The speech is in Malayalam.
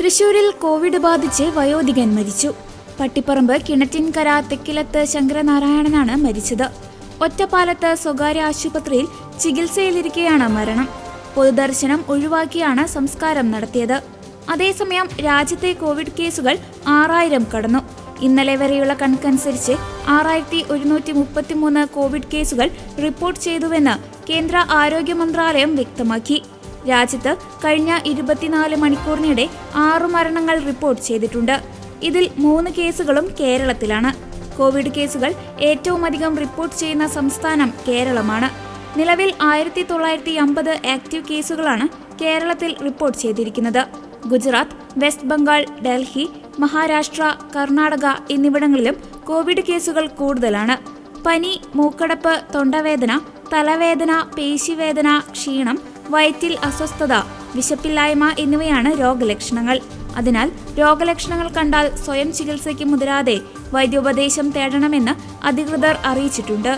തൃശൂരിൽ കോവിഡ് ബാധിച്ച് വയോധികൻ മരിച്ചു. പട്ടിപ്പറമ്പ് കിണറ്റിൻകര തെക്കിലത്ത് ശങ്കരനാരായണനാണ് മരിച്ചത്. ഒറ്റപ്പാലത്ത് സ്വകാര്യ ആശുപത്രിയിൽ ചികിത്സയിലിരിക്കെയാണ് മരണം. പൊതുദർശനം ഒഴിവാക്കിയാണ് സംസ്കാരം നടത്തിയത്. അതേസമയം രാജ്യത്തെ കോവിഡ് കേസുകൾ 6000 കടന്നു. ഇന്നലെ വരെയുള്ള കണക്കനുസരിച്ച് 6133 കോവിഡ് കേസുകൾ റിപ്പോർട്ട് ചെയ്തുവെന്ന് കേന്ദ്ര ആരോഗ്യ മന്ത്രാലയം വ്യക്തമാക്കി. രാജ്യത്ത് കഴിഞ്ഞ 24 മണിക്കൂറിനിടെ 6 മരണങ്ങൾ റിപ്പോർട്ട് ചെയ്തിട്ടുണ്ട്. ഇതിൽ 3 കേസുകളും കേരളത്തിലാണ്. കോവിഡ് കേസുകൾ ഏറ്റവുമധികം റിപ്പോർട്ട് ചെയ്യുന്ന സംസ്ഥാനം കേരളമാണ്. നിലവിൽ 1950 ആക്റ്റീവ് കേസുകളാണ് കേരളത്തിൽ റിപ്പോർട്ട് ചെയ്തിരിക്കുന്നത്. ഗുജറാത്ത്, വെസ്റ്റ് ബംഗാൾ, ഡൽഹി, മഹാരാഷ്ട്ര, കർണാടക എന്നിവിടങ്ങളിലും കോവിഡ് കേസുകൾ കൂടുതലാണ്. പനി, മൂക്കടപ്പ്, തൊണ്ടവേദന, തലവേദന, പേശിവേദന, ക്ഷീണം, വയറ്റിൽ അസ്വസ്ഥത, വിശപ്പില്ലായ്മ എന്നിവയാണ് രോഗലക്ഷണങ്ങൾ. അതിനാൽ രോഗലക്ഷണങ്ങൾ കണ്ടാൽ സ്വയം ചികിത്സയ്ക്ക് മുതിരാതെ വൈദ്യോപദേശം തേടണമെന്ന് അധികൃതർ അറിയിച്ചിട്ടുണ്ട്.